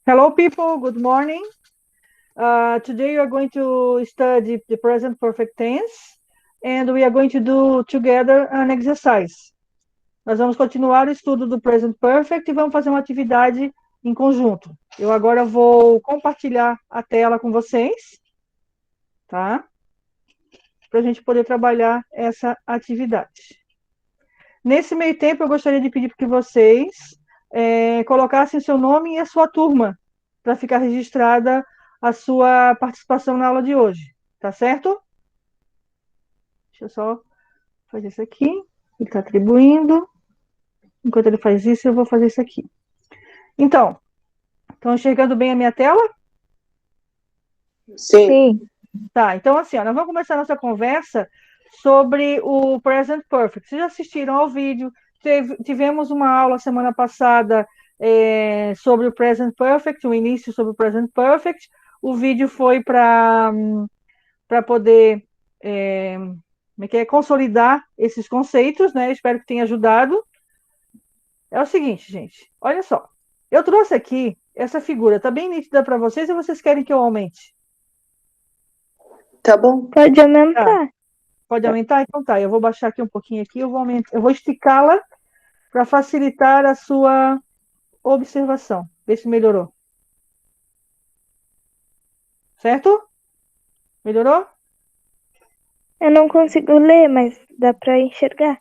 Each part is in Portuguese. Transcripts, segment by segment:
Hello, people. Good morning. Today we are going to study the present perfect tense, and we are going to do together an exercise. Nós vamos continuar o estudo do present perfect e vamos fazer uma atividade em conjunto. Eu agora vou compartilhar a tela com vocês, tá? Para a gente poder trabalhar essa atividade. Nesse meio tempo, eu gostaria de pedir para que vocês colocassem seu nome e a sua turma, para ficar registrada a sua participação na aula de hoje, tá certo? Deixa eu só fazer isso aqui. Ele está atribuindo. Enquanto ele faz isso, eu vou fazer isso aqui. Então, estão enxergando bem a minha tela? Sim. Tá, então assim, ó, nós vamos começar a nossa conversa sobre o Present Perfect. Vocês já assistiram ao vídeo? Tivemos uma aula semana passada sobre o Present Perfect, o início sobre o Present Perfect. O vídeo foi para poder consolidar esses conceitos, né? Espero que tenha ajudado. É o seguinte, gente, olha só. Eu trouxe aqui essa figura, tá bem nítida para vocês ou vocês querem que eu aumente? Tá bom. Pode aumentar. Tá. Pode aumentar? Então tá, eu vou baixar aqui um pouquinho aqui, eu vou esticá-la para facilitar a sua observação. Vê se melhorou. Certo? Melhorou? Eu não consigo ler, mas dá para enxergar.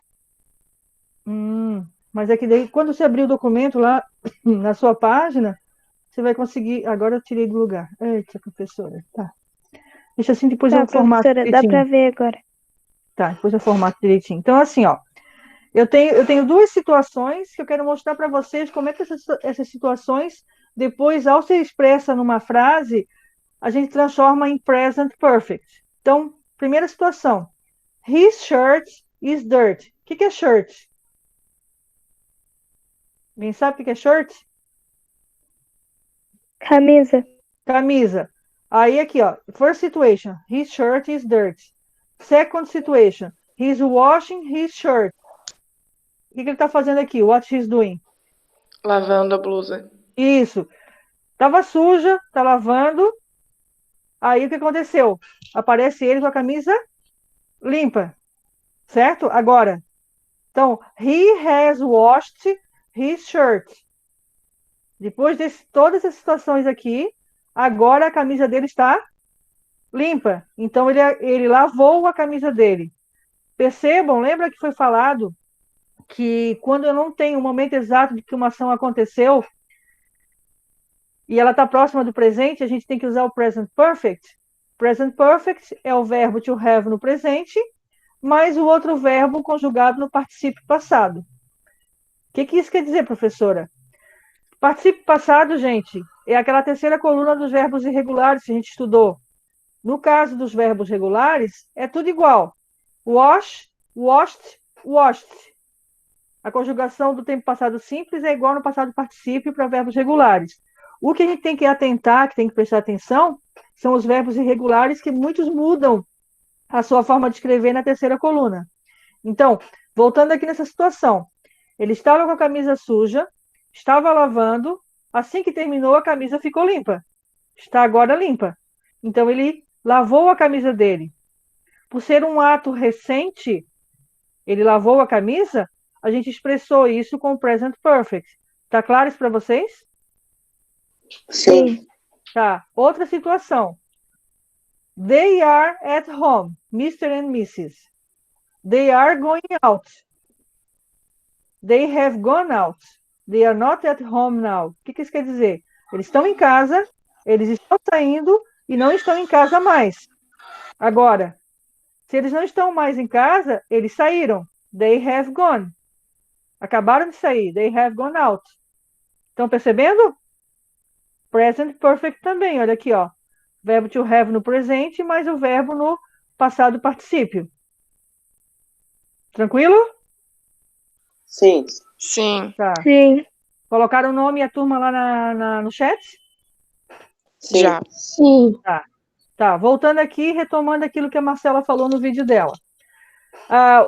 Mas é que daí, quando você abrir o documento lá na sua página, você vai conseguir. Agora eu tirei do lugar. Eita, professora. Tá. Deixa assim, depois Tá, eu formato professora, dá direitinho. para ver agora. Tá, depois eu formato direitinho. Então, assim, ó. Eu tenho duas situações que eu quero mostrar para vocês como é que essas situações, depois, ao ser expressa numa frase, a gente transforma em present perfect. Então, primeira situação. His shirt is dirty. O que é shirt? Alguém sabe o que é shirt? Camisa. Camisa. Aí aqui, ó. First situation. His shirt is dirty. Second situation. He's washing his shirt. O que ele está fazendo aqui? What he's doing? Lavando a blusa. Isso. Tava suja, tá lavando. Aí o que aconteceu? Aparece ele com a camisa limpa. Certo? Agora. Então, he has washed his shirt. Depois de todas as situações aqui, agora a camisa dele está limpa. Então, ele lavou a camisa dele. Percebam, lembra que foi falado que quando eu não tenho o momento exato de que uma ação aconteceu e ela está próxima do presente, a gente tem que usar o present perfect. Present perfect é o verbo to have no presente, mais o outro verbo conjugado no particípio passado. O que isso quer dizer, professora? Particípio passado, gente, é aquela terceira coluna dos verbos irregulares que a gente estudou. No caso dos verbos regulares, é tudo igual. Wash, washed, washed. A conjugação do tempo passado simples é igual no passado particípio para verbos regulares. O que a gente tem que atentar, que tem que prestar atenção, são os verbos irregulares que muitos mudam a sua forma de escrever na terceira coluna. Então, voltando aqui nessa situação, ele estava com a camisa suja, estava lavando, assim que terminou, a camisa ficou limpa. Está agora limpa. Então, ele lavou a camisa dele. Por ser um ato recente, ele lavou a camisa, a gente expressou isso com o present perfect. Tá claro isso para vocês? Sim. Tá. Outra situação. They are at home, Mr. and Mrs. They are going out. They have gone out. They are not at home now. O que isso quer dizer? Eles estão em casa, eles estão saindo e não estão em casa mais. Agora, se eles não estão mais em casa, eles saíram. They have gone. Acabaram de sair. They have gone out. Estão percebendo? Present perfect também. Olha aqui, ó. Verbo to have no presente, mais o verbo no passado particípio. Tranquilo? Sim. Sim. Tá. Sim. Colocaram o nome e a turma lá no chat? Sim. Já. Sim. Tá, voltando aqui, retomando aquilo que a Marcela falou no vídeo dela.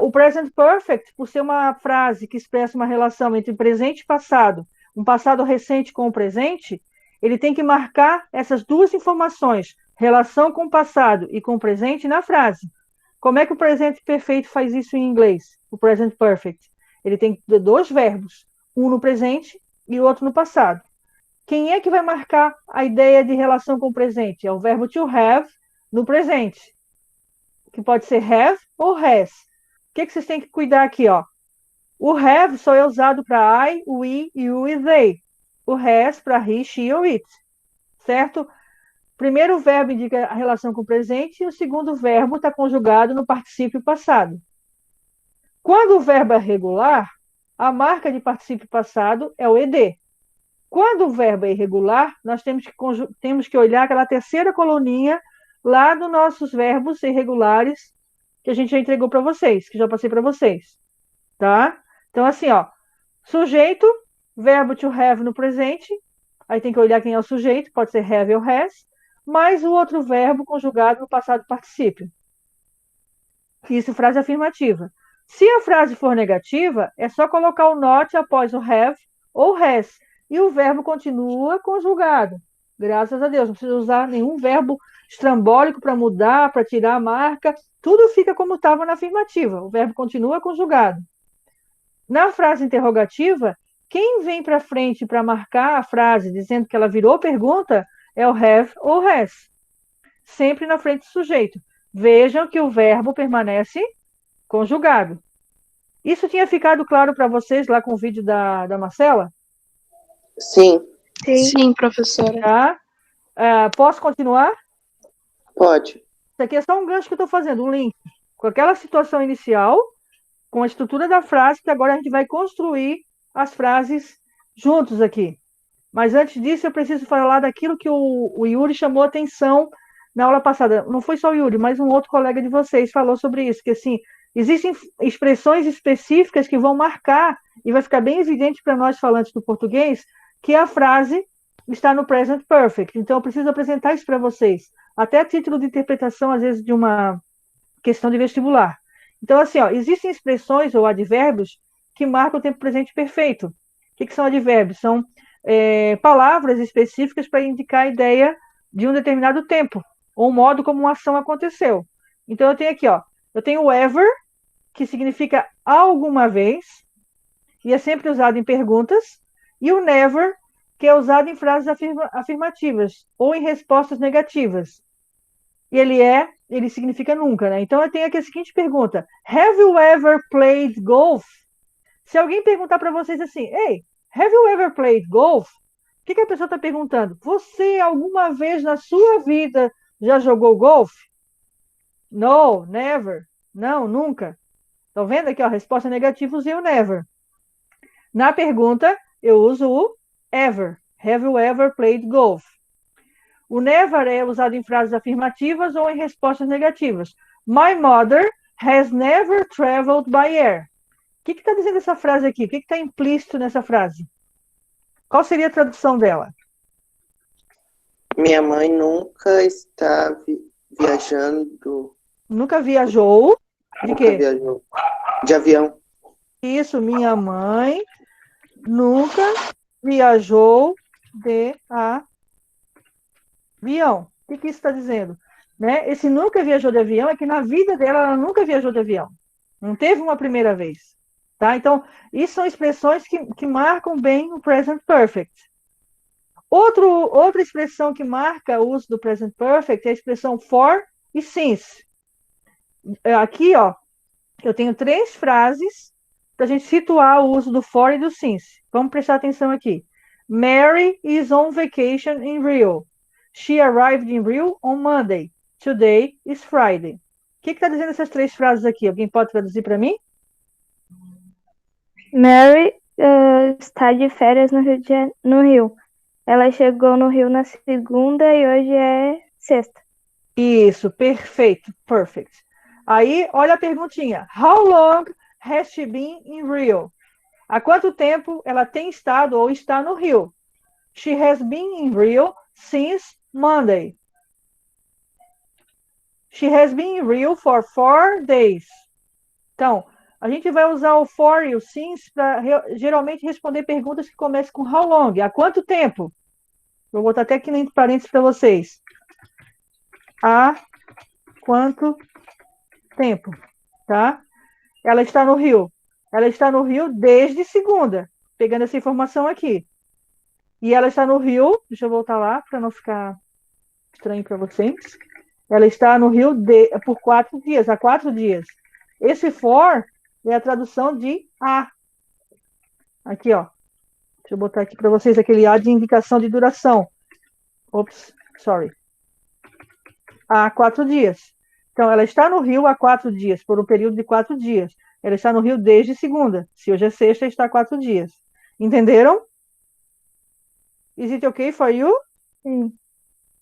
O present perfect, por ser uma frase que expressa uma relação entre presente e passado, um passado recente com o presente, ele tem que marcar essas duas informações, relação com o passado e com o presente, na frase. Como é que o presente perfeito faz isso em inglês? O present perfect. Ele tem dois verbos, um no presente e o outro no passado. Quem é que vai marcar a ideia de relação com o presente? É o verbo to have no presente, que pode ser have ou has. O que vocês têm que cuidar aqui, ó? O have só é usado para I, we, you e they. O has para he, she ou it. Certo? Primeiro verbo indica a relação com o presente e o segundo verbo está conjugado no particípio passado. Quando o verbo é regular, a marca de particípio passado é o ed. Quando o verbo é irregular, nós temos que olhar aquela terceira coluninha lá dos nossos verbos irregulares que a gente já entregou para vocês, que já passei para vocês. Tá? Então, assim, ó, sujeito, verbo to have no presente, aí tem que olhar quem é o sujeito, pode ser have ou has, mais o outro verbo conjugado no passado particípio. Isso, frase afirmativa. Se a frase for negativa, é só colocar o not após o have ou has, e o verbo continua conjugado. Graças a Deus, não precisa usar nenhum verbo estrambólico para mudar, para tirar a marca, tudo fica como estava na afirmativa, o verbo continua conjugado. Na frase interrogativa, quem vem para frente para marcar a frase dizendo que ela virou pergunta é o have ou has, sempre na frente do sujeito. Vejam que o verbo permanece conjugado. Isso tinha ficado claro para vocês lá com o vídeo da Marcela? Sim. Sim, professora. Tá? Posso continuar? Pode. Isso aqui é só um gancho que eu estou fazendo, um link com aquela situação inicial, com a estrutura da frase, que agora a gente vai construir as frases juntos aqui. Mas antes disso, eu preciso falar daquilo que o Yuri chamou a atenção na aula passada. Não foi só o Yuri, mas um outro colega de vocês falou sobre isso, que assim, existem expressões específicas que vão marcar, e vai ficar bem evidente para nós falantes do português, que a frase está no present perfect. Então, eu preciso apresentar isso para vocês, até a título de interpretação, às vezes, de uma questão de vestibular. Então, assim, ó, existem expressões ou advérbios que marcam o tempo presente perfeito. O que são advérbios? São palavras específicas para indicar a ideia de um determinado tempo, ou um modo como uma ação aconteceu. Então, eu tenho aqui, ó, eu tenho o ever, que significa alguma vez, e é sempre usado em perguntas, e o never, que é usado em frases afirmativas, ou em respostas negativas. E ele significa nunca, né? Então, eu tenho aqui a seguinte pergunta: Have you ever played golf? Se alguém perguntar para vocês assim, Hey, have you ever played golf? O que a pessoa está perguntando? Você alguma vez na sua vida já jogou golfe? No, never. Não, nunca. Estão vendo aqui, ó, a resposta negativa, usei o never. Na pergunta, eu uso o ever. Have you ever played golf? O never é usado em frases afirmativas ou em respostas negativas. My mother has never traveled by air. O que está dizendo essa frase aqui? O que está implícito nessa frase? Qual seria a tradução dela? Minha mãe nunca está viajando. Nunca viajou. De quê? Nunca viajou. De avião. Isso, minha mãe nunca viajou de avião. O que isso está dizendo? Né? Esse nunca viajou de avião é que na vida dela ela nunca viajou de avião. Não teve uma primeira vez. Tá? Então, isso são expressões que marcam bem o present perfect. Outra expressão que marca o uso do present perfect é a expressão for e since. Aqui, ó, eu tenho 3 frases para a gente situar o uso do for e do since. Vamos prestar atenção aqui. Mary is on vacation in Rio. She arrived in Rio on Monday. Today is Friday. O que está dizendo essas 3 frases aqui? Alguém pode traduzir para mim? Mary está de férias no Rio. Ela chegou no Rio na segunda e hoje é sexta. Isso, perfeito, perfect. Aí, olha a perguntinha. How long has she been in Rio? Há quanto tempo ela tem estado ou está no Rio? She has been in Rio since Monday. She has been in Rio for 4 days. Então, a gente vai usar o for e o since para geralmente responder perguntas que começam com how long, há quanto tempo? Vou botar até aqui entre parênteses para vocês. Há quanto tempo, tá? Ela está no Rio. Ela está no Rio desde segunda, pegando essa informação aqui. E ela está no Rio, deixa eu voltar lá para não ficar estranho para vocês. Ela está no Rio por 4 dias, há 4 dias. Esse for é a tradução de a. Aqui, ó. Deixa eu botar aqui para vocês aquele a de indicação de duração. Ops, sorry. Há 4 dias. Então, ela está no Rio há 4 dias, por um período de 4 dias. Ela está no Rio desde segunda. Se hoje é sexta, está há 4 dias. Entenderam? Is it okay for you? Sim.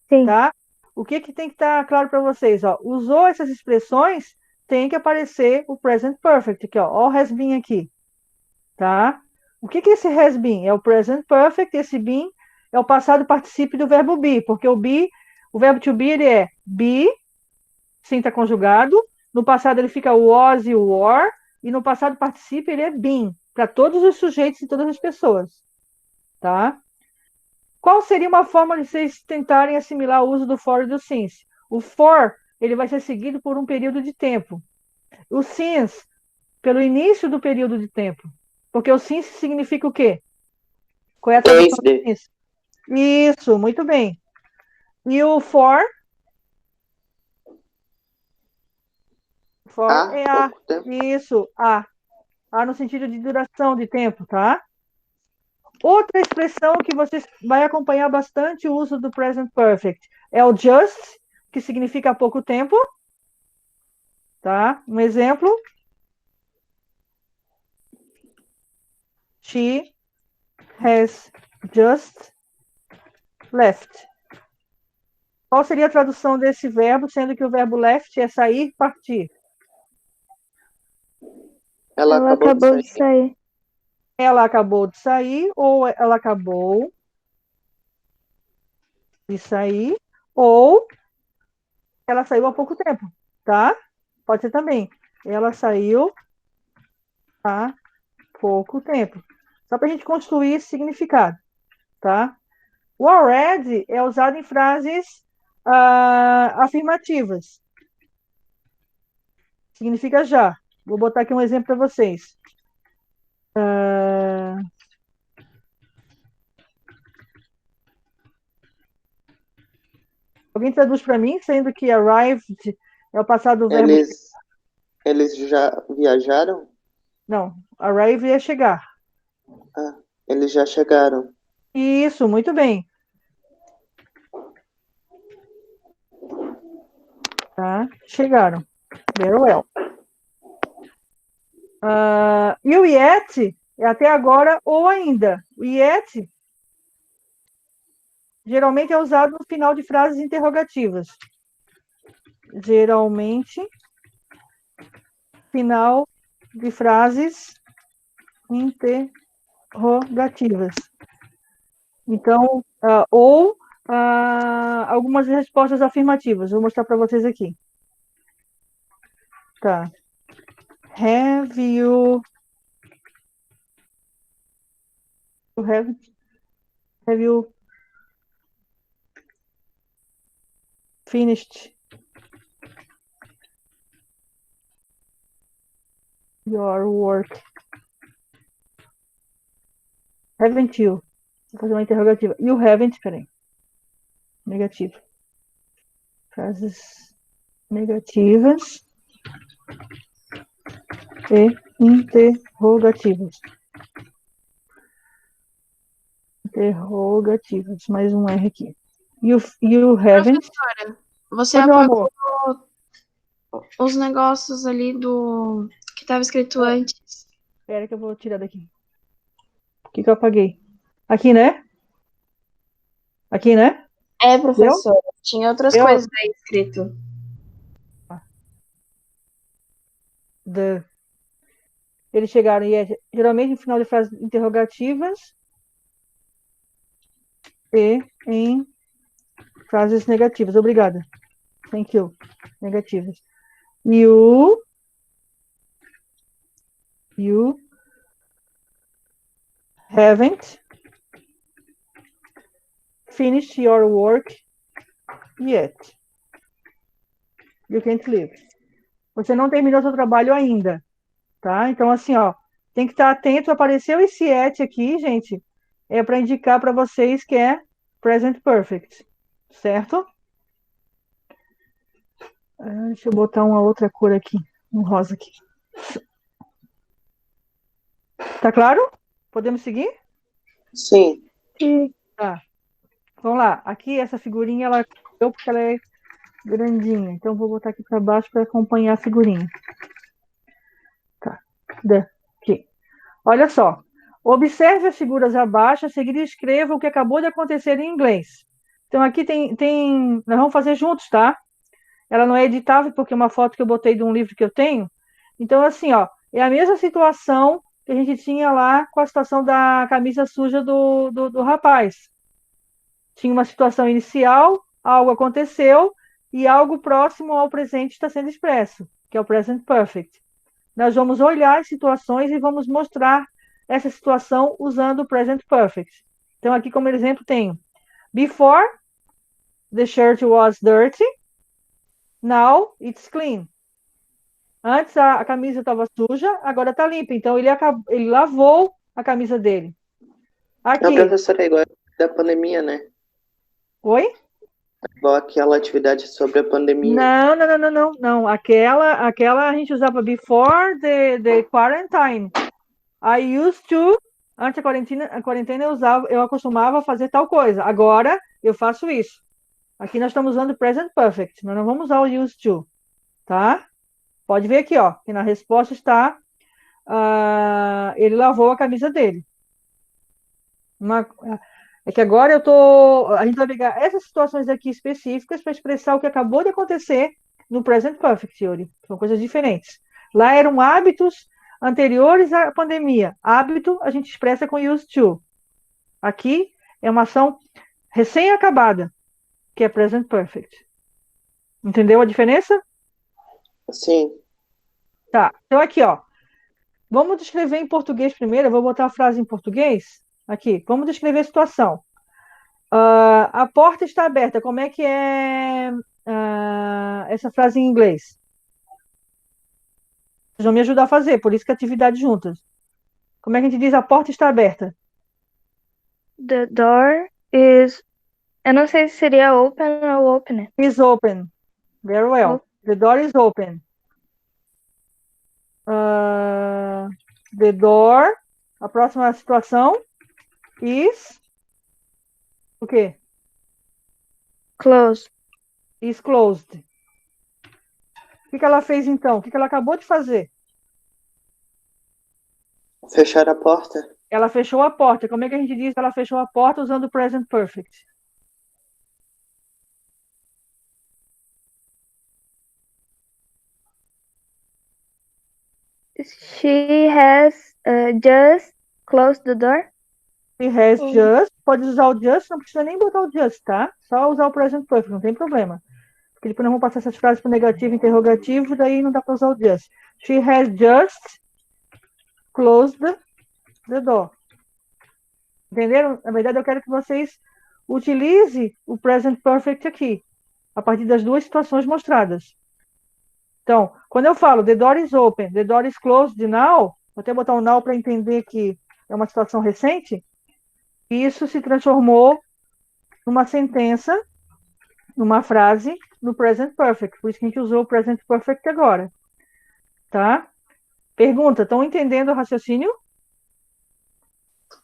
Sim. Tá? O que tem que estar claro para vocês? Ó, usou essas expressões, tem que aparecer o present perfect aqui, ó. All has been aqui. Tá? O que é esse has been? É o present perfect, esse been é o passado particípio do verbo be, porque o verbo to be, ele é be, sem estar conjugado. No passado ele fica was e were, e no passado particípio ele é been, para todos os sujeitos e todas as pessoas. Tá? Qual seria uma forma de vocês tentarem assimilar o uso do for e do since? O for, ele vai ser seguido por um período de tempo. O since, pelo início do período de tempo. Porque o since significa o quê? Qual é a tradução do Desde. since? Isso, muito bem. E o for? For Há é a. pouco tempo. Isso, a. A no sentido de duração de tempo, tá? Outra expressão que você vai acompanhar bastante o uso do present perfect é o just, que significa há pouco tempo. Tá? Um exemplo. She has just left. Qual seria a tradução desse verbo, sendo que o verbo left é sair, partir? Ela acabou de sair. Ela acabou de sair, ou ela acabou de sair, ou ela saiu há pouco tempo, tá? Pode ser também. Ela saiu há pouco tempo. Só para a gente construir esse significado, tá? O already é usado em frases afirmativas. Significa já. Vou botar aqui um exemplo para vocês. Alguém traduz para mim, sendo que arrived é o passado do verbo... Eles já viajaram? Não, arrive é chegar. Ah, eles já chegaram. Isso, muito bem. Tá? Chegaram. Very well. E o yet é até agora ou ainda. O yet geralmente é usado no final de frases interrogativas. Geralmente, final de frases interrogativas. Então, ou algumas respostas afirmativas. Vou mostrar para vocês aqui. Tá. Have you finished your work? Haven't you? Vou fazer uma interrogativa. You haven't, peraí. Negativo. Frases negativas e interrogativas. Interrogativas. Mais um R aqui. You haven't. Professora, você apagou os negócios ali do que estava escrito antes. Espera que eu vou tirar daqui. O que eu apaguei? Aqui, né? Aqui, né? É, professora. Tinha outras coisas aí escrito. Eles chegaram e geralmente no final de frases interrogativas e em frases negativas. Obrigada. Thank you. Negativas. You haven't finished your work yet. You can't leave. Você não terminou seu trabalho ainda, tá? Então, assim, ó, tem que estar atento. Apareceu esse yet aqui, gente, é para indicar para vocês que é present perfect, certo? Deixa eu botar uma outra cor aqui, um rosa aqui. Tá claro? Podemos seguir? Sim. Tá. Vamos lá. Aqui, essa figurinha, ela eu porque ela é grandinha. Então, vou botar aqui para baixo para acompanhar a figurinha. Tá. Aqui. Olha só. Observe as figuras abaixo, a seguir escreva o que acabou de acontecer em inglês. Então, aqui nós vamos fazer juntos, tá? Ela não é editável, porque é uma foto que eu botei de um livro que eu tenho. Então, assim, ó, é a mesma situação que a gente tinha lá com a situação da camisa suja do rapaz. Tinha uma situação inicial, algo aconteceu, e algo próximo ao presente está sendo expresso, que é o present perfect. Nós vamos olhar as situações e vamos mostrar essa situação usando o present perfect. Então, aqui como exemplo tenho before the shirt was dirty, now it's clean. Antes a camisa estava suja, agora está limpa. Então ele lavou a camisa dele. Aqui. A professora é igual da pandemia, né? Oi? Igual aquela atividade sobre a pandemia. Não. Aquela a gente usava before the quarantine. I used to, antes da quarentena eu acostumava fazer tal coisa. Agora eu faço isso. Aqui nós estamos usando present perfect. Nós não vamos usar o used to, tá? Pode ver aqui, ó, que na resposta está ele lavou a camisa dele. É que agora a gente vai pegar essas situações aqui específicas para expressar o que acabou de acontecer no present perfect, Yuri. São coisas diferentes. Lá eram hábitos anteriores à pandemia. Hábito a gente expressa com used to. Aqui é uma ação recém-acabada, que é present perfect. Entendeu a diferença? Sim. Tá. Então aqui, ó. Vamos descrever em português primeiro. Eu vou botar a frase em português. Aqui. Vamos descrever a situação. A porta está aberta. Como é que é essa frase em inglês? Vocês vão me ajudar a fazer, por isso que é atividade juntas. Como é que a gente diz a porta está aberta? The door is... Eu não sei se seria open ou open. Is open. Very well. The door is open. The door. A próxima situação is... O quê? Close. Is closed. O que ela fez então? O que ela acabou de fazer? Fechar a porta. Ela fechou a porta. Como é que a gente diz que ela fechou a porta usando o present perfect? She has just closed the door. She has just. Pode usar o just, não precisa nem botar o just, tá? Só usar o present perfect, não tem problema. Porque depois nós vamos passar essas frases para negativo e interrogativo, daí não dá para usar o just. She has just closed the door. Entenderam? Na verdade, eu quero que vocês utilizem o present perfect aqui, a partir das duas situações mostradas. Então, quando eu falo the door is open, the door is closed now, vou até botar um now para entender que é uma situação recente, isso se transformou numa sentença, numa frase, no present perfect. Por isso que a gente usou o present perfect agora. Tá? Pergunta, estão entendendo o raciocínio?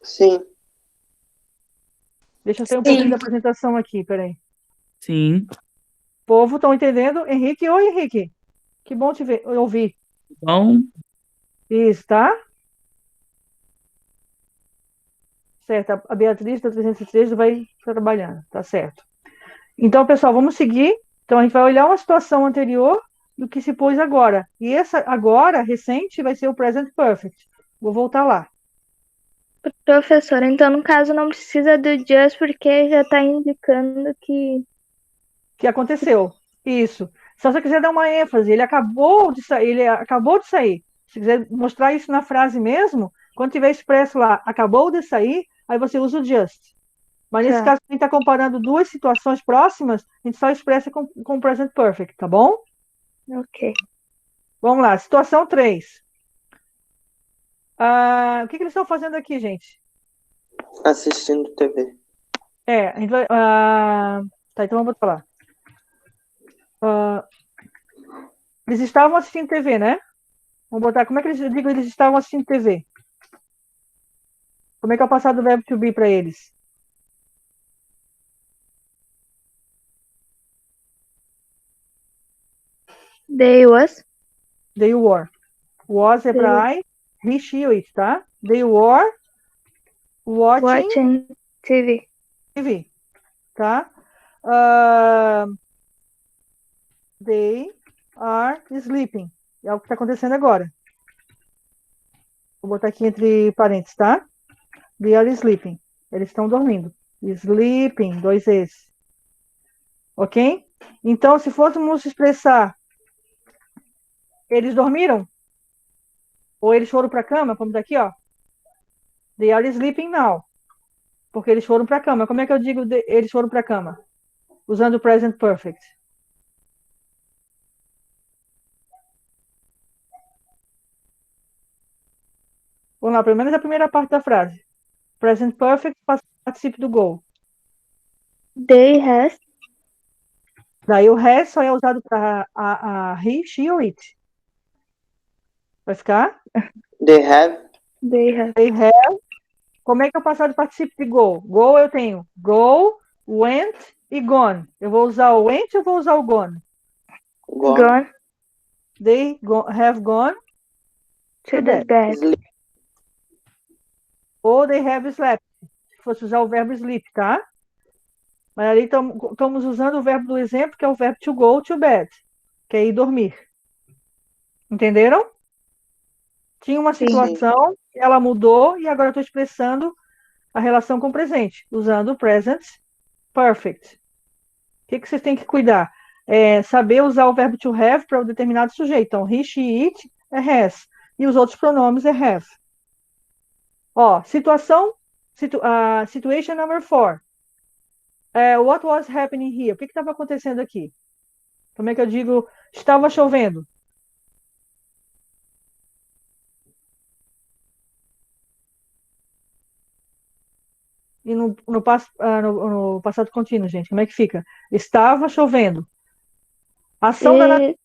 Sim. Deixa eu ter um pouquinho da apresentação aqui, peraí. Sim. Povo, estão entendendo? Henrique, oi Henrique. Que bom te ver, ouvir. Bom, Isso, tá? Certo, a Beatriz da 313 vai trabalhando, tá certo. Então, pessoal, vamos seguir. Então, a gente vai olhar uma situação anterior do que se pôs agora. E essa agora, recente, vai ser o present perfect. Vou voltar lá. Professora, então no caso não precisa do just porque já está indicando que... Que aconteceu. Isso. Se você quiser dar uma ênfase, ele acabou de sair. Se quiser mostrar isso na frase mesmo, quando tiver expresso lá, acabou de sair, aí você usa o just. Mas nesse Tá. caso, a gente está comparando duas situações próximas, a gente só expressa com present perfect, tá bom? Ok. Vamos lá, situação 3. O que eles estão fazendo aqui, gente? Assistindo TV. A gente vai. Tá, então vamos botar lá. Eles estavam assistindo TV, né? Vamos botar. Como é que eles digam eles estavam assistindo TV? Como é que é o passado do verbo to be para eles? They was. They were. Was é They para I, he, she, it, tá? They were watching Watching TV. TV, tá? They are sleeping. É o que está acontecendo agora. Vou botar aqui entre parênteses, tá? They are sleeping. Eles estão dormindo. Sleeping, 2 Es. Ok? Então, se fôssemos expressar, eles dormiram? Ou eles foram para a cama? Como está aqui, ó. They are sleeping now. Porque eles foram para a cama. Como é que eu digo eles foram para a cama? Usando o present perfect. Vamos lá, pelo menos a primeira parte da frase. Present perfect, participe do go. They has. Daí o has só é usado para a he, she ou it. Vai ficar? They have. They have. They have. Como é que é o passado participe de go? Go eu tenho go, went e gone. Eu vou usar o went ou vou usar o gone? Gone They have gone to the bed. Sleep. ou they have slept. Se fosse usar o verbo sleep, tá? Mas ali estamos usando o verbo do exemplo, que é o verbo to go to bed, que é ir dormir. Entenderam? Tinha uma Sim. situação, ela mudou e agora eu estou expressando a relação com o presente, usando o present perfect. O que vocês têm que cuidar? Saber usar o verbo to have para um determinado sujeito. Então, he, she, it é has. E os outros pronomes é have. Ó, situation number 4. What was happening here? O que estava acontecendo aqui? Como é que eu digo? Estava chovendo. E no passado contínuo, gente, como é que fica? Estava chovendo. Ação da natureza.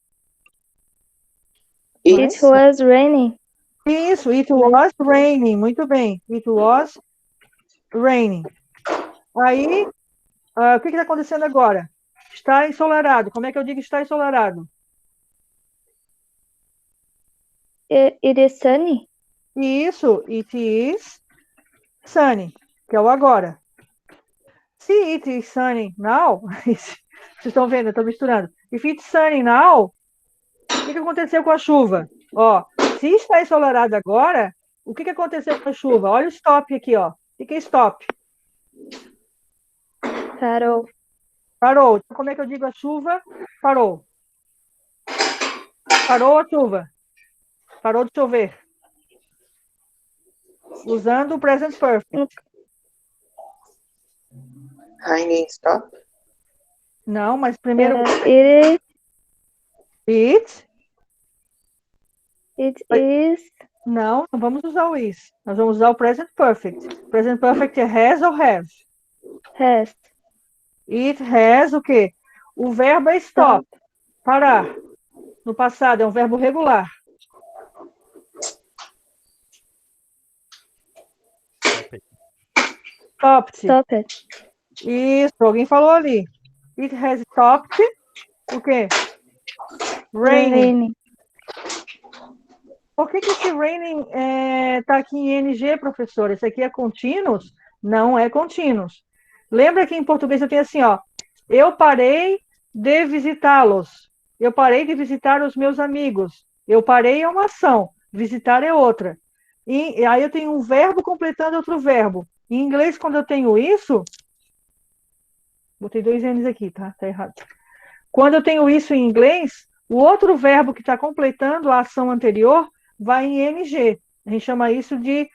It was raining. Isso, it was raining. Muito bem. It was raining. Aí, o que está acontecendo agora? Está ensolarado. Como é que eu digo está ensolarado? It is sunny. Isso, it is sunny, que é o agora. Se it is sunny now, vocês estão vendo, eu estou misturando. If it's sunny now, o que aconteceu com a chuva? Ó, se está ensolarado agora, o que aconteceu com a chuva? Olha o stop aqui, ó. O que é stop? Parou. Parou. Então, como é que eu digo a chuva? Parou. Parou a chuva. Parou de chover. Usando o present perfect. Raining stop. Não, mas primeiro... It is... Não vamos usar o is. Nós vamos usar o present perfect. Present perfect é has ou have? Has. It has o quê? O verbo é stop. Parar. No passado é um verbo regular. Stopped. Stopped. Isso, alguém falou ali. It has stopped. O quê? Raining. Por que esse raining está aqui em NG, professor? Esse aqui é contínuos? Não é contínuos. Lembra que em português eu tenho assim, ó. Eu parei de visitá-los. Eu parei de visitar os meus amigos. Eu parei é uma ação. Visitar é outra. E aí eu tenho um verbo completando outro verbo. Em inglês, quando eu tenho isso... Botei 2 N's aqui, tá? Tá errado. Quando eu tenho isso em inglês, o outro verbo que está completando a ação anterior vai em NG. A gente chama isso de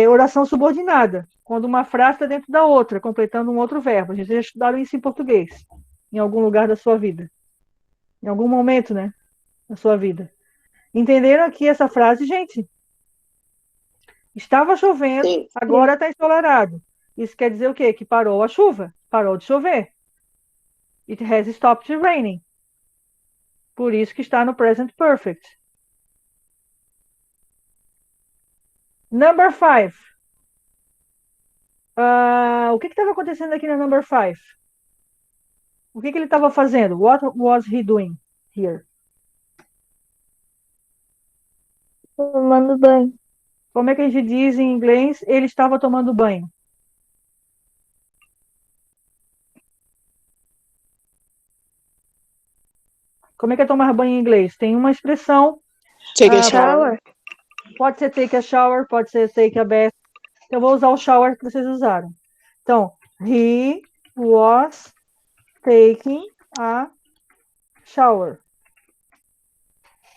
oração subordinada, quando uma frase está dentro da outra, completando um outro verbo. Vocês já estudaram isso em português, em algum lugar da sua vida. Em algum momento, né? Da sua vida. Entenderam aqui essa frase, gente? Estava chovendo, Sim. agora está ensolarado. Isso quer dizer o quê? Que parou a chuva, parou de chover. It has stopped raining. Por isso que está no present perfect. Number 5. O que estava acontecendo aqui na number 5? O que ele estava fazendo? What was he doing here? Tomando banho. Como é que a gente diz em inglês? Ele estava tomando banho. Como é que é tomar banho em inglês? Tem uma expressão. Take a Ah, shower. Pode ser take a shower, pode ser take a bath. Eu vou usar o shower que vocês usaram. Então, he was taking a shower.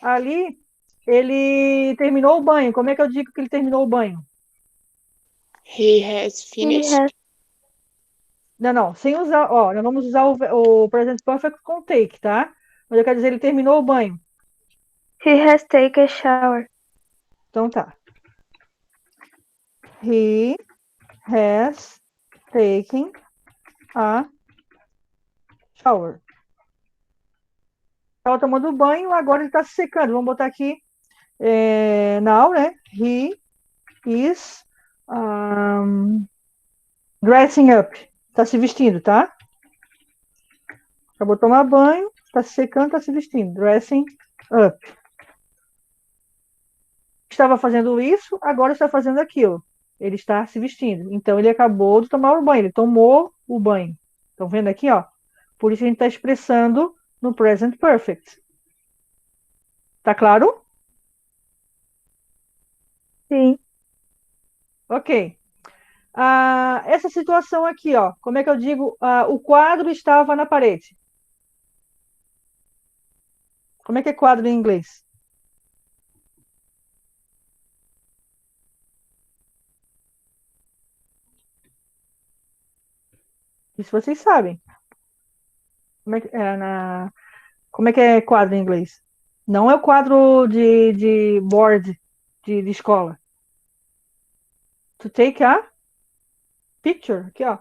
Ali, ele terminou o banho. Como é que eu digo que ele terminou o banho? He has He finished. has, Não. Sem usar. Ó, nós vamos usar o present perfect com take, tá? Mas eu quero dizer, ele terminou o banho. he has taken a shower. Então tá. He has taken a shower. Estava tomando banho, agora ele está se secando. Vamos botar aqui now, né? He is dressing up. Está se vestindo, tá? Acabou de tomar banho, está se secando, está se vestindo. Dressing up. Estava fazendo isso, agora está fazendo aquilo. Ele está se vestindo. Então, ele acabou de tomar o banho. Ele tomou o banho. Estão vendo aqui, ó? Por isso a gente está expressando no present perfect. Tá claro? Sim. Ok. Essa situação aqui, ó. Como é que eu digo? O quadro estava na parede. Como é que é quadro em inglês? Isso vocês sabem. Como é que é quadro em inglês? Não é o quadro de board de escola. To take a picture. Aqui, ó.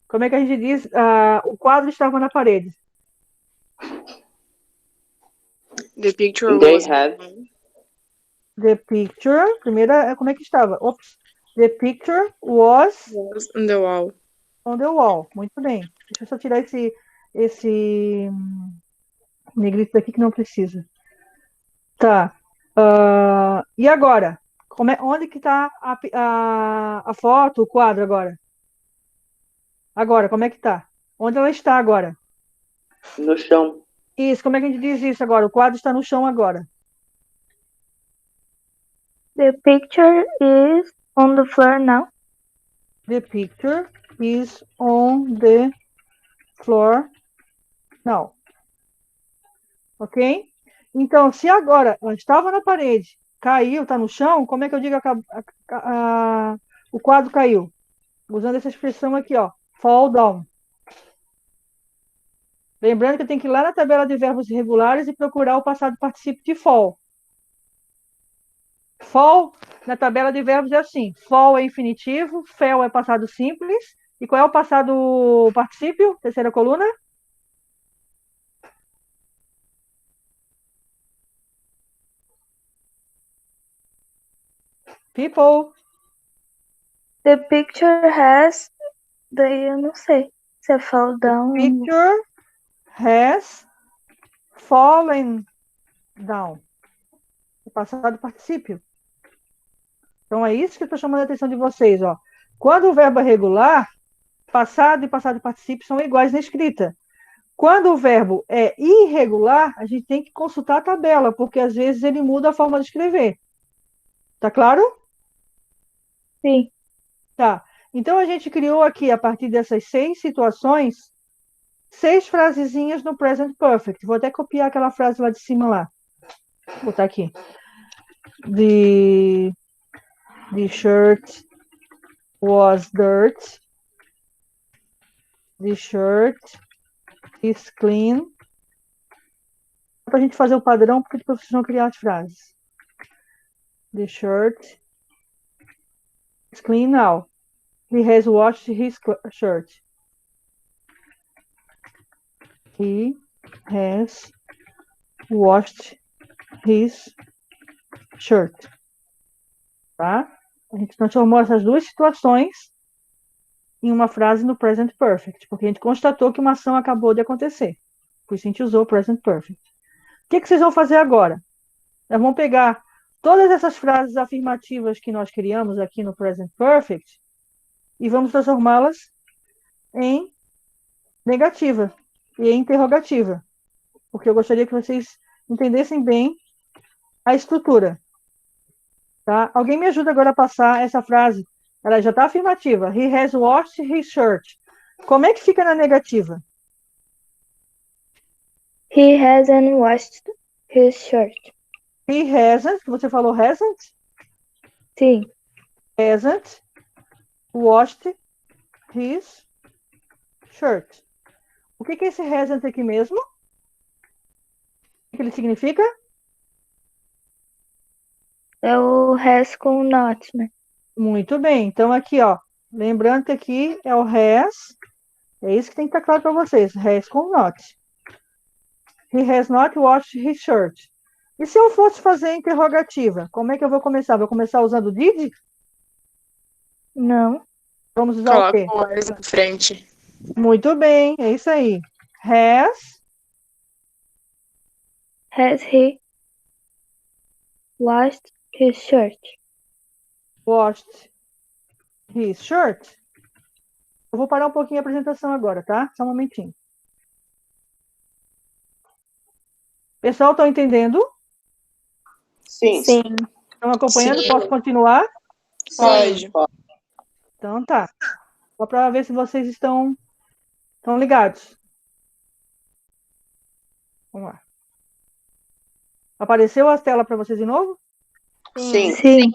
Como é que a gente diz? O quadro estava na parede. The picture They was have. The picture. Primeira, como é que estava? Ops. The picture was on the wall. on the wall. Muito bem. Deixa eu só tirar esse negrito daqui que não precisa. Tá. E agora? Onde que está a foto, o quadro agora? Agora, como é que tá? Onde ela está agora? No chão. Isso, como é que a gente diz isso agora? O quadro está no chão agora. The picture is on the floor now. The picture is on the floor now. Ok? Então, se agora ela estava na parede, caiu, está no chão, como é que eu digo o quadro caiu? Usando essa expressão aqui, ó. Fall down. Lembrando que eu tenho que ir lá na tabela de verbos irregulares e procurar o passado particípio de fall. Fall, na tabela de verbos é assim. Fall é infinitivo, fell é passado simples. E qual é o passado particípio? Terceira coluna. People. The picture has. Daí eu não sei. Se é fall down. Picture has fallen down. O passado particípio. Então é isso que eu estou chamando a atenção de vocês, ó. Quando o verbo é regular, passado e passado particípio são iguais na escrita. Quando o verbo é irregular, a gente tem que consultar a tabela, porque às vezes ele muda a forma de escrever. Tá claro? Sim. Tá. Então a gente criou aqui, a partir dessas 6 situações, 6 frasezinhas no present perfect. Vou até copiar aquela frase lá de cima lá. Vou botar aqui. The shirt was dirt. The shirt is clean. Para a gente fazer o padrão, porque depois vocês vão criar as frases. The shirt is clean now. He has washed his shirt. He has washed his shirt. Tá? A gente transformou essas duas situações em uma frase no present perfect, porque a gente constatou que uma ação acabou de acontecer. Por isso a gente usou o present perfect. O que vocês vão fazer agora? Nós vamos pegar todas essas frases afirmativas que nós criamos aqui no present perfect e vamos transformá-las em negativa e em interrogativa, porque eu gostaria que vocês entendessem bem a estrutura. Tá? Alguém me ajuda agora a passar essa frase? Ela já está afirmativa. He has washed his shirt. Como é que fica na negativa? He hasn't washed his shirt. He hasn't. Você falou hasn't? Sim. Hasn't washed his shirt. O que é esse hasn't aqui mesmo? O que ele significa? É o has com not, né? Muito bem. Então, aqui, ó. Lembrando que aqui é o has. É isso que tem que estar claro para vocês. Has com not. He has not washed his shirt. E se eu fosse fazer a interrogativa? Como é que eu vou começar? Vou começar usando did? Não. Vamos usar o quê? Coloca o as na frente. Muito bem. É isso aí. Has he washed his shirt? Washed his shirt. Eu vou parar um pouquinho a apresentação agora, tá? Só um momentinho. Pessoal, estão entendendo? Sim. Sim. Estão acompanhando? Sim. Posso continuar? Pode. Então tá. Só para ver se vocês estão ligados. Vamos lá. Apareceu a tela para vocês de novo? Sim. Sim.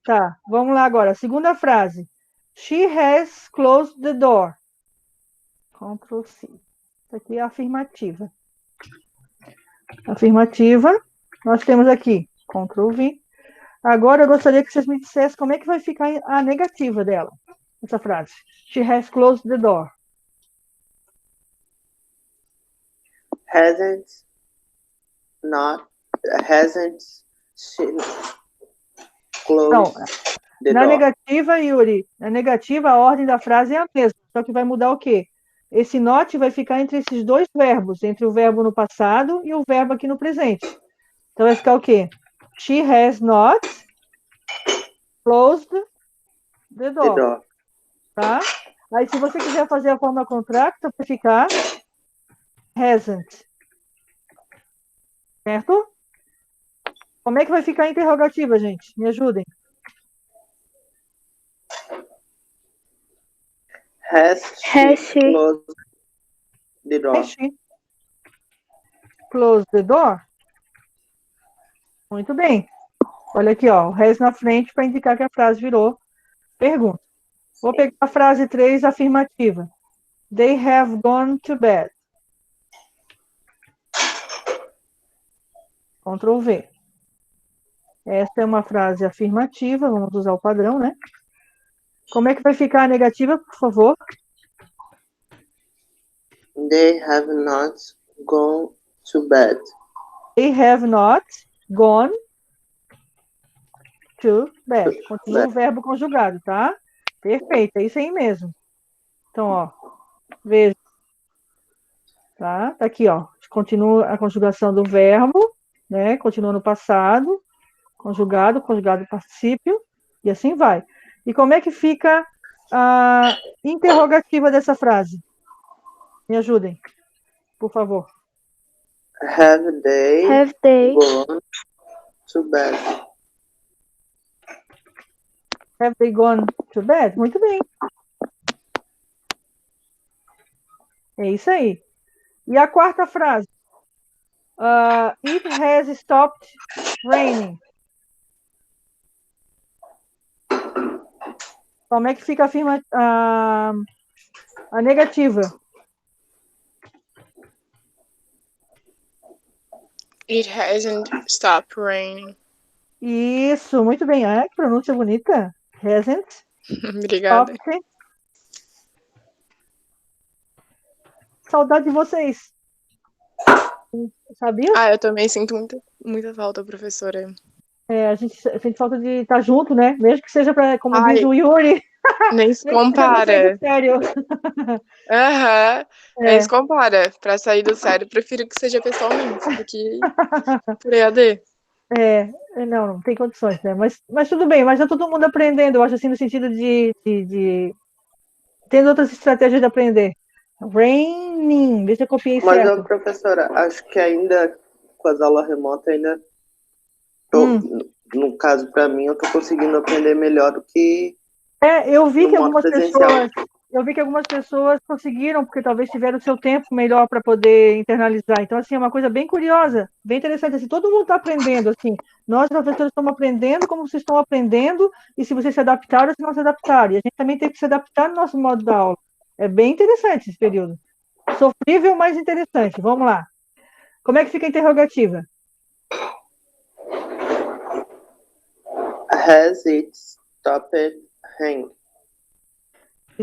Tá, vamos lá agora. Segunda frase. She has closed the door. Ctrl C. Isso aqui é a afirmativa. Afirmativa. Nós temos aqui Ctrl V. Agora eu gostaria que vocês me dissessem como é que vai ficar a negativa dela. Essa frase. She has closed the door. Hasn't she closed Não, the na door? negativa, Yuri, na negativa a ordem da frase é a mesma, só que vai mudar o quê? Esse not vai ficar entre esses dois verbos, entre o verbo no passado e o verbo aqui no presente. Então vai ficar o quê? She has not closed the The door, door. tá? Aí se você quiser fazer a forma contracta, vai ficar hasn't. Certo? Como é que vai ficar a interrogativa, gente? Me ajudem. Has Has she she- closed the door? Has she closed the door? Muito bem. Olha aqui, ó, o has na frente para indicar que a frase virou pergunta. Vou pegar a frase 3, afirmativa. They have gone to bed. Ctrl V. Essa é uma frase afirmativa, vamos usar o padrão, né? Como é que vai ficar a negativa, por favor? They have not gone to bed. They have not gone to bed. Continua o verbo conjugado, tá? Perfeito, é isso aí mesmo. Então, ó, veja. Tá aqui, ó. Continua a conjugação do verbo, né? Continua no passado, conjugado particípio, e assim vai. E como é que fica a interrogativa dessa frase? Me ajudem, por favor. Have they Have they gone to bed? Have they gone to bed? Muito bem. É isso aí. E a quarta frase. It has stopped raining. Como é que fica a negativa? It hasn't stopped raining. Isso, muito bem. Ah, que pronúncia bonita. Hasn't Obrigada. stopped. Saudade de vocês. Sabia? Eu também sinto muita falta, professora. A gente sente falta de estar junto, né? Mesmo que seja para, como Ai, diz o Yuri, nem se mesmo que seja pra sair compara. do sério. Aham, nem É. se compara. Pra sair do sério, prefiro que seja pessoalmente do que por EAD. Não tem condições, né? Mas tudo bem, mas tá todo mundo aprendendo, eu acho assim, no sentido de tendo outras estratégias de aprender. Raining, deixa eu copiar Mas, certo. professora, acho que ainda com as aulas remotas, ainda no caso, para mim, eu tô conseguindo aprender melhor do que Eu vi no que modo algumas presencial. pessoas conseguiram, porque talvez tiveram o seu tempo melhor para poder internalizar. Então, assim, é uma coisa bem curiosa, bem interessante. Assim, todo mundo está aprendendo, assim. Nós, professores, estamos aprendendo como vocês estão aprendendo, e se vocês se adaptaram, se não se adaptaram. E a gente também tem que se adaptar no nosso modo da aula. É bem interessante esse período. Sofrível, mas interessante. Vamos lá. Como é que fica a interrogativa? Has it stopped raining?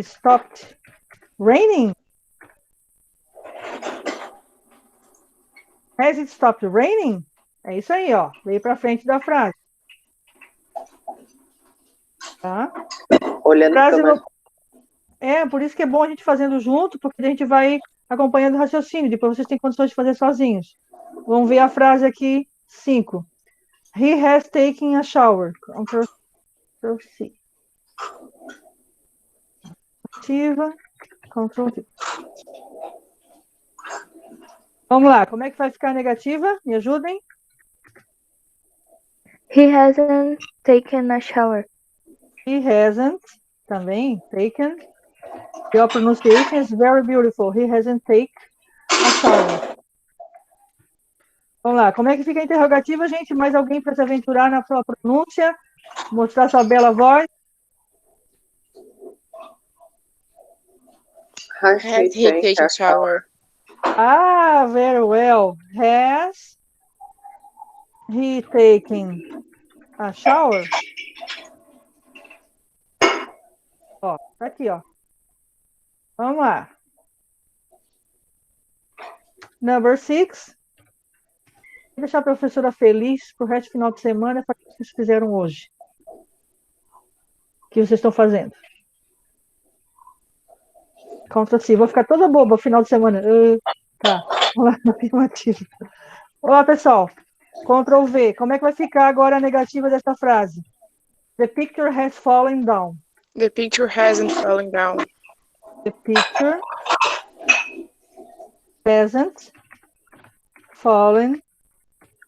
Stopped raining? Has it stopped raining? É isso aí, ó. Veio para frente da frase. Tá? Olhando Frase para por isso que é bom a gente fazendo junto, porque a gente vai acompanhando o raciocínio. Depois vocês têm condições de fazer sozinhos. Vamos ver a frase aqui, 5. He has taken a shower. Ctrl C. Ativa. Ctrl V. Vamos lá. Como é que vai ficar a negativa? Me ajudem. He hasn't taken a shower. He hasn't, também, taken. Your pronunciation is very beautiful. He hasn't taken a shower. Vamos lá, como é que fica a interrogativa, gente? Mais alguém para se aventurar na sua pronúncia? Mostrar sua bela voz? has Has he he taken a shower? Very well. Has he taken a shower? Ó, tá aqui, ó. Vamos lá. Number 6. Vou deixar a professora feliz pro resto do final de semana para o que vocês fizeram hoje. O que vocês estão fazendo? Contra si. Vou ficar toda boba no final de semana. Tá. Vamos lá, na afirmativa. Olá, pessoal. Ctrl V. Como é que vai ficar agora a negativa dessa frase? The picture has fallen down. The picture hasn't fallen down. The picture hasn't fallen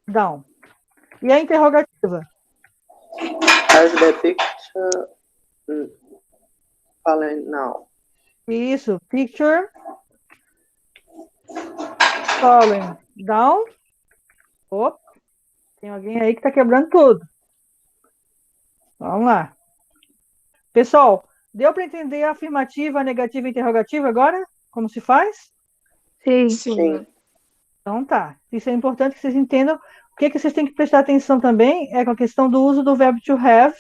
down. E a interrogativa? Has the picture fallen now? Isso. Picture fallen down. Opa. Tem alguém aí que está quebrando tudo. Vamos lá. Pessoal, deu para entender a afirmativa, a negativa e a interrogativa agora? Como se faz? Sim. Sim. Então tá. Isso é importante que vocês entendam. O que vocês têm que prestar atenção também é com a questão do uso do verbo to have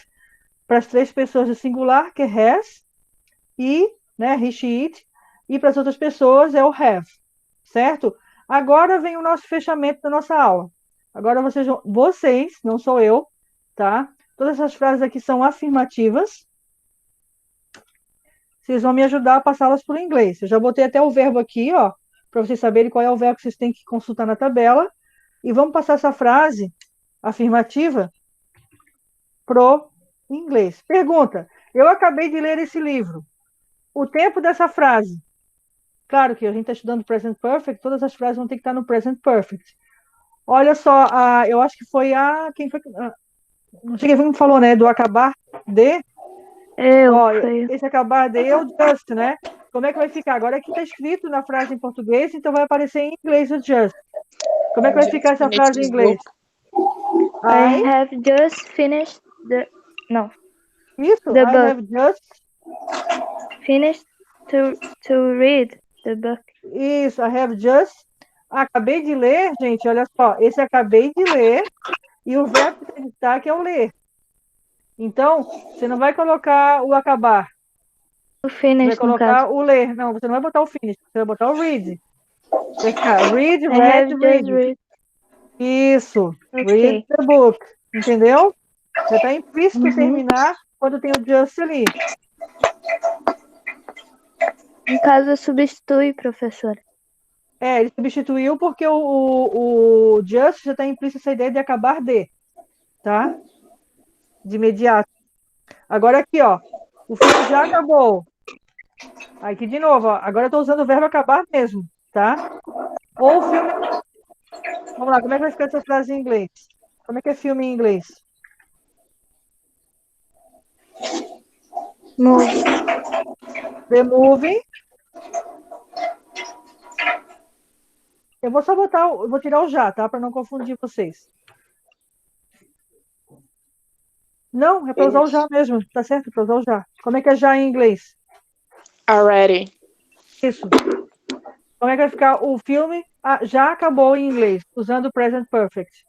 para as 3 pessoas do singular, que é has, e, né, he, she, it, e para as outras pessoas é o have, certo? Agora vem o nosso fechamento da nossa aula. Agora vocês, não sou eu, tá? Todas essas frases aqui são afirmativas. Vocês vão me ajudar a passá-las para o inglês. Eu já botei até o verbo aqui, ó, para vocês saberem qual é o verbo que vocês têm que consultar na tabela. E vamos passar essa frase afirmativa pro inglês. Pergunta: eu acabei de ler esse livro. O tempo dessa frase. Claro que a gente está estudando present perfect, todas as frases vão ter que estar no present perfect. Olha só, eu acho que foi quem foi? Não sei quem me falou, né? Do acabar de. Esse acabar de é o just, né? Como é que vai ficar? Agora aqui está escrito na frase em português, então vai aparecer em inglês o just. Como é que vai ficar essa frase em inglês? I have just finished the... Não. Isso, The I book. have just Finished to read the book. Isso, I have just. Acabei de ler, gente, olha só. Esse acabei de ler e o verbo que tem que estar que é o ler. Então, você não vai colocar o acabar. O Você vai finished, no colocar caso. o ler. Não, você não vai botar o finish. Você vai botar o read. Vai ficar read, I read, have just read. read. Isso. Ok. Read the book. Entendeu? Já está implícito Uhum. terminar quando tem o just ali. No caso, substitui, professora. Ele substituiu porque o just já está implícito essa ideia de acabar de. Tá? De imediato. Agora aqui, ó. O filme já acabou. Aqui de novo, ó. Agora eu estou usando o verbo acabar mesmo, tá? Ou o filme. Vamos lá, como é que vai ficar essa frase em inglês? Como é que é filme em inglês? Movie. The movie. Eu vou só botar, eu vou tirar o já, tá? Para não confundir vocês. Não, é para usar o já mesmo, tá certo? É para usar o já. Como é que é já em inglês? Already. Isso. Como é que vai ficar o filme? Já acabou em inglês, usando o present perfect.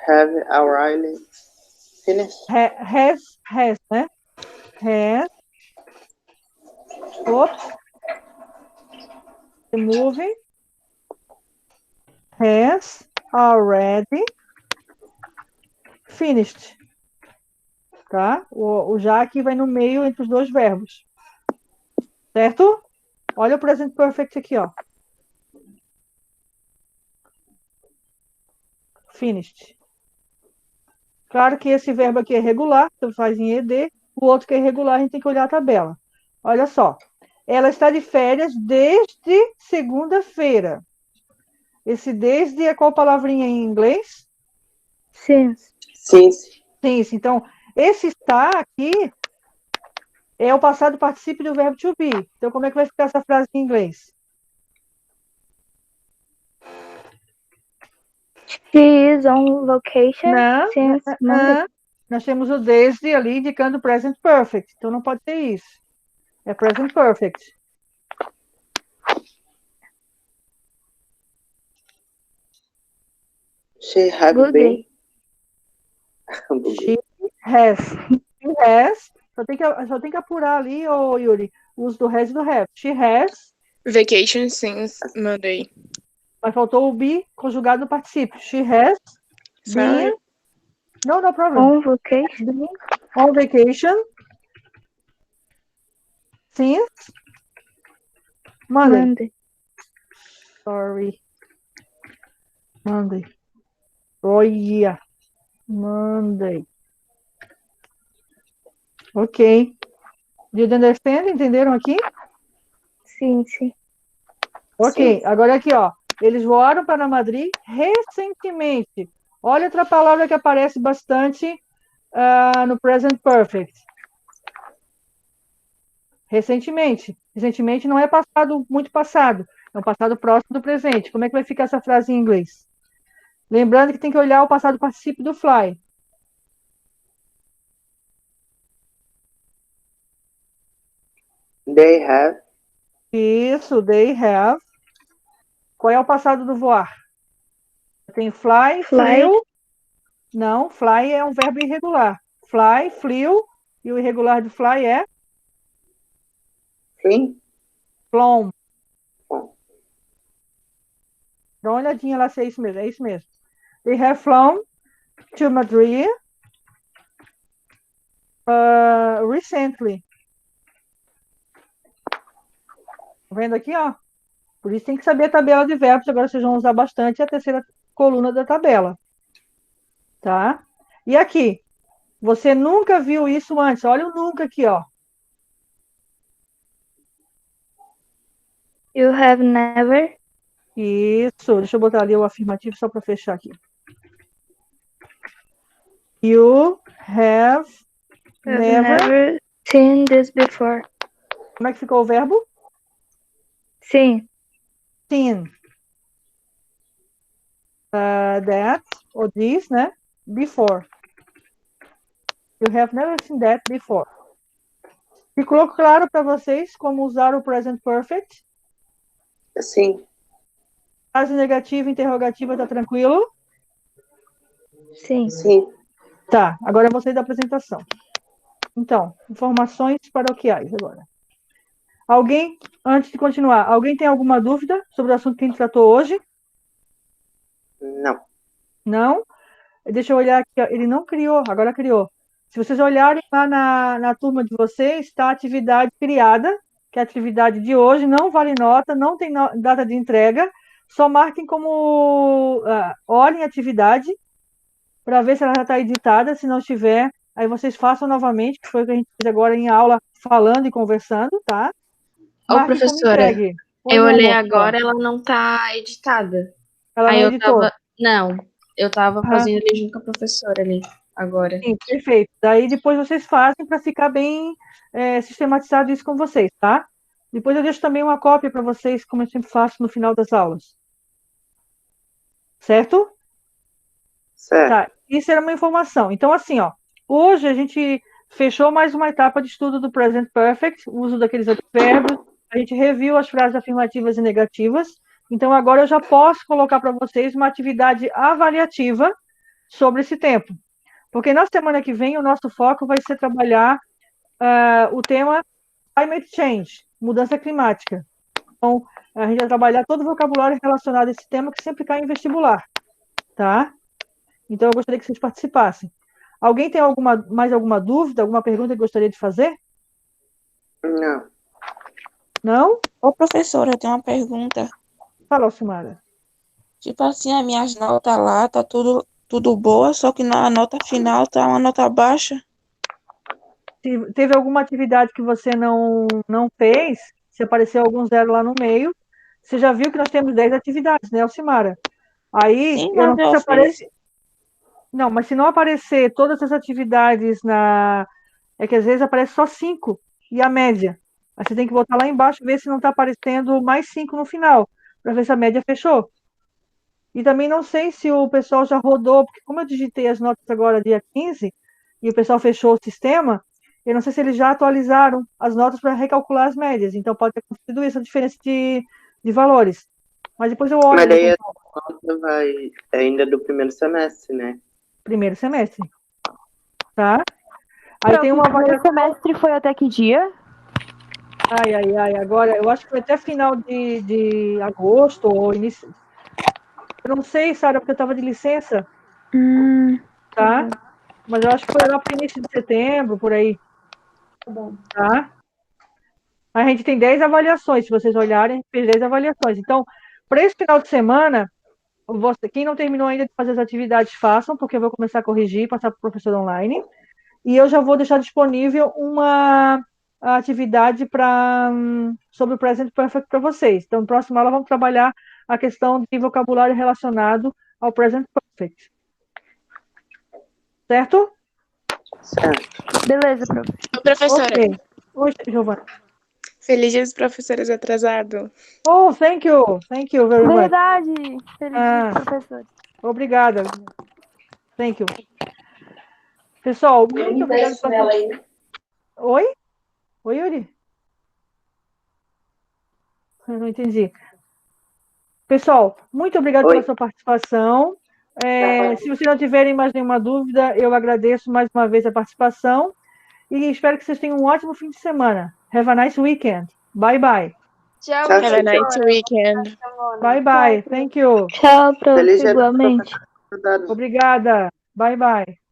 Have already finished. Has, né? Has. Oops. The movie has already finished. Tá? O já aqui vai no meio entre os dois verbos. Certo? Olha o present perfect aqui, ó. Finished. Claro que esse verbo aqui é regular, então faz em ED. O outro que é irregular, a gente tem que olhar a tabela. Olha só. Ela está de férias desde segunda-feira. Esse desde é qual palavrinha em inglês? Since. Since. Since. Então, esse está aqui é o passado particípio do verbo to be. Então, como é que vai ficar essa frase em inglês? She is on vacation Não, since Monday. nós temos o desde ali indicando present perfect. Então, não pode ser isso. É present perfect. She have Good been. day. She has. She has. Só tem que apurar ali, ô Yuri, o uso do has e do have. She has, Vacation since Monday. mas faltou o be conjugado no particípio. She has Sorry. been. No problem. On vacation. Been on vacation since Monday. Monday. Sorry. Monday. Oh, yeah. Monday. Ok. Did you understand? Entenderam aqui? Sim, sim. Ok. Agora aqui, ó. Eles voaram para Madrid recentemente. Olha outra palavra que aparece bastante no present perfect. Recentemente. Recentemente não é passado, muito passado. É um passado próximo do presente. Como é que vai ficar essa frase em inglês? Lembrando que tem que olhar o passado particípio do fly. They have. Isso, they have. Qual é o passado do voar? Tem fly, flew. Não, fly é um verbo irregular. Fly, flew. E o irregular do fly é? Sim. Flown. Dá uma olhadinha lá se é isso mesmo. É isso mesmo. They have flown to Madrid recently. Tá vendo aqui, ó? Por isso tem que saber a tabela de verbos. Agora vocês vão usar bastante a terceira coluna da tabela. Tá? E aqui? Você nunca viu isso antes. Olha o nunca aqui, ó. You have never. Isso. Deixa eu botar ali o afirmativo só para fechar aqui. You have never seen this before. Como é que ficou o verbo? Sim. Seen. That, ou this, né? Before. You have never seen that before. Ficou claro para vocês como usar o present perfect? Sim. Frase negativa, interrogativa, tá tranquilo? Sim. Sim. Tá, agora é você da apresentação. Então, informações paroquiais agora. Alguém, antes de continuar, alguém tem alguma dúvida sobre o assunto que a gente tratou hoje? Não. Não? Deixa eu olhar aqui, ó. Ele não criou, agora criou. Se vocês olharem lá na turma de vocês, está a atividade criada, que é a atividade de hoje, não vale nota, não tem data de entrega, só marquem como olhem a atividade para ver se ela já está editada, se não estiver, aí vocês façam novamente, que foi o que a gente fez agora em aula, falando e conversando, tá? Ô, Marquem como professora, entregue. Oi, eu meu olhei amor. agora, ela não tá editada. Ela Aí não eu editou. tava. Não, eu tava Ah. fazendo ali junto com a professora ali, agora. Sim, perfeito. Daí depois vocês fazem para ficar bem sistematizado isso com vocês, tá? Depois eu deixo também uma cópia para vocês, como eu sempre faço no final das aulas. Certo? Certo. Tá, isso era uma informação. Então, assim, ó, hoje a gente fechou mais uma etapa de estudo do present perfect, o uso daqueles advérbios, a gente reviu as frases afirmativas e negativas, então agora eu já posso colocar para vocês uma atividade avaliativa sobre esse tempo. Porque na semana que vem o nosso foco vai ser trabalhar o tema climate change, mudança climática. Então, a gente vai trabalhar todo o vocabulário relacionado a esse tema que sempre cai em vestibular, tá? Então, eu gostaria que vocês participassem. Alguém tem mais alguma dúvida, alguma pergunta que gostaria de fazer? Não. Não? Ô, professora, eu tenho uma pergunta. Fala, Alcimara. Tipo assim, as minhas notas lá, tá tudo boa, só que na nota final tá uma nota baixa. Se teve alguma atividade que você não fez, se apareceu algum zero lá no meio, você já viu que nós temos 10 atividades, né, Alcimara? Aí, Sim, eu não mas sei eu se fiz. aparece... Não, mas se não aparecer todas as atividades é que às vezes aparece só 5 e a média. Aí você tem que botar lá embaixo e ver se não está aparecendo mais 5 no final, para ver se a média fechou. E também não sei se o pessoal já rodou, porque como eu digitei as notas agora dia 15, e o pessoal fechou o sistema, eu não sei se eles já atualizaram as notas para recalcular as médias. Então pode ter acontecido isso, a diferença de valores. Mas depois eu olho Mas daí no a nota vai ainda do primeiro semestre, né? primeiro semestre. Tá? Aí tem uma O primeiro avaliação. semestre foi até que dia? Ai, agora eu acho que foi até final de agosto ou início. Eu não sei, Sara, porque eu estava de licença, tá? Mas eu acho que foi lá para o início de setembro, por aí. Tá? A gente tem 10 avaliações, se vocês olharem, a gente fez 10 avaliações. Então, para esse final de semana, quem não terminou ainda de fazer as atividades, façam, porque eu vou começar a corrigir e passar para o professor online. E eu já vou deixar disponível uma atividade sobre o present perfect para vocês. Então, na próxima aula, vamos trabalhar a questão de vocabulário relacionado ao present perfect. Certo? Certo. Beleza, prof. Ô, professora, Ok. Oi, Giovana. feliz dia dos professores atrasado. Oh, thank you. Thank you very much. Verdade! Feliz Ah. dia, professor. Obrigada. Thank you. Pessoal, muito obrigada pela... Oi? Oi, Yuri? Eu não entendi. Pessoal, muito obrigada pela sua participação. Se vocês não tiverem mais nenhuma dúvida, eu agradeço mais uma vez a participação e espero que vocês tenham um ótimo fim de semana. Have a nice weekend. Bye, bye. Tchau, Tchau, Have a nice weekend. Bye, bye. Thank you. Tchau, prof, Feliz dia do igualmente. professor. Obrigada. Bye, bye.